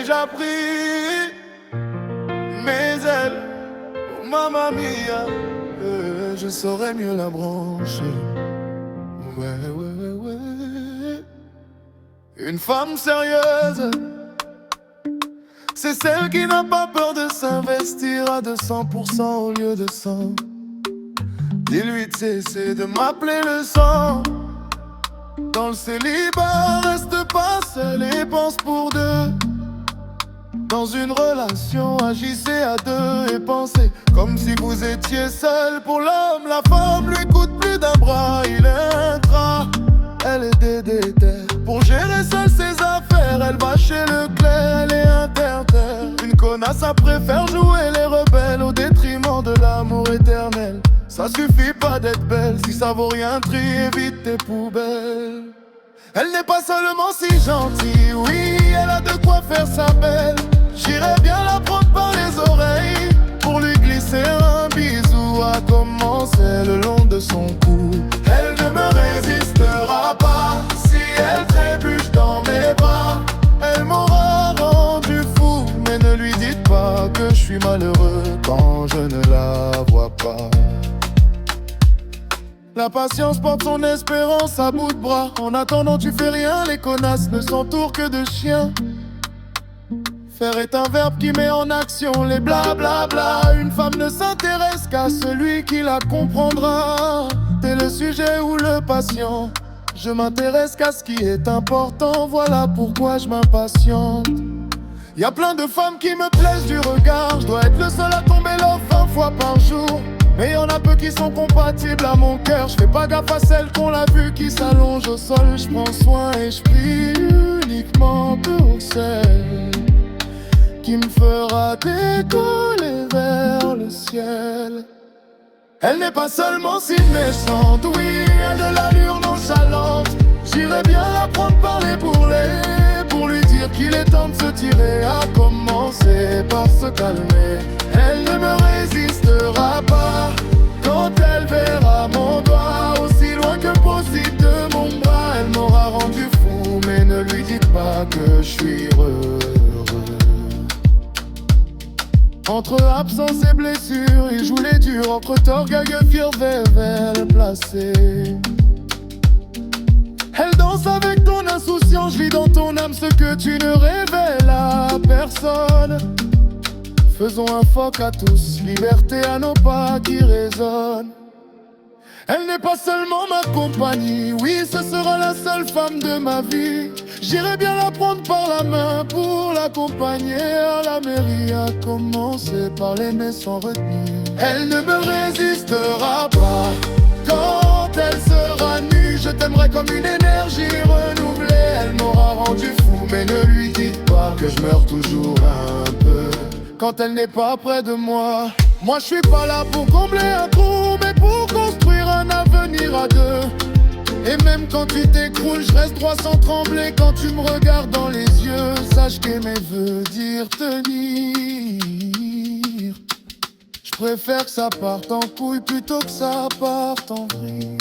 déjà pris mes ailes. Oh, mamma mia, je saurais mieux la brancher. Ouais, ouais, ouais. Une femme sérieuse, c'est celle qui n'a pas peur de s'investir à 200% au lieu de 100. Dis-lui de cesser de m'appeler le sang. Dans le célibat, reste pas seul et pense pour deux. Dans une relation, agissez à deux et pensez comme si vous étiez seul. Pour l'homme, la femme lui coûte plus d'un bras. Il est ingrat, elle est dédéter. Pour gérer seule ses affaires, elle va chez Leclerc, elle est interterre. Une connasse, ça préfère jouer les rebelles au détriment de l'amour éternel. Ça suffit pas d'être belle, si ça vaut rien, trie, évite tes poubelles. Elle n'est pas seulement si gentille, oui, elle a de quoi faire sa belle. J'irais bien la prendre par les oreilles pour lui glisser un bisou, à commencer le long de son cou. Elle ne me résistera pas si elle trébuche dans mes bras. Elle m'aura rendu fou, mais ne lui dites pas que je suis malheureux quand je ne la vois pas. La patience porte son espérance à bout de bras. En attendant tu fais rien, les connasses ne s'entourent que de chiens. Faire est un verbe qui met en action les blablabla. Une femme ne s'intéresse qu'à celui qui la comprendra. T'es le sujet ou le patient, je m'intéresse qu'à ce qui est important. Voilà pourquoi je m'impatiente. Y'a plein de femmes qui me plaisent du regard. Je dois être le seul à tomber love 20 fois par jour. Mais y'en a peu qui sont compatibles à mon cœur. Je fais pas gaffe à celle qu'on l'a vue qui s'allonge au sol. Je prends soin et je prie uniquement pour celle qui me fera décoller vers le ciel. Elle n'est pas seulement si méchante, oui, elle a de l'allure nonchalante. J'irais bien la prendre par les bourrelets pour lui dire qu'il est temps de se tirer, à commencer par se calmer. Elle ne me résistera pas quand elle verra mon doigt aussi loin que possible de mon bras. Elle m'aura rendu fou, mais ne lui dites pas que je suis heureux. Entre absence et blessure, il joue les durs. Entre tort, gague, fier, vével placé. Elle danse avec ton insouciance, je vis dans ton âme ce que tu ne révèles à personne. Faisons un fuck à tous, liberté à nos pas qui résonnent. Elle n'est pas seulement ma compagnie, oui, ce sera la seule femme de ma vie. J'irai bien la prendre par la main pour l'accompagner à la mairie, à commencer par l'aimer sans retenue. Elle ne me résistera pas quand elle sera nue. Je t'aimerai comme une énergie renouvelée. Elle m'aura rendu fou, mais ne lui dites pas que je meurs toujours un peu quand elle n'est pas près de moi. Moi je suis pas là pour combler un trou, mais pour construire un avenir à deux. Et même quand tu t'écroules, je reste droit sans trembler. Quand tu me regardes dans les yeux, sache qu'aimer veut dire tenir. Je préfère que ça parte en couille plutôt que ça parte en vrille.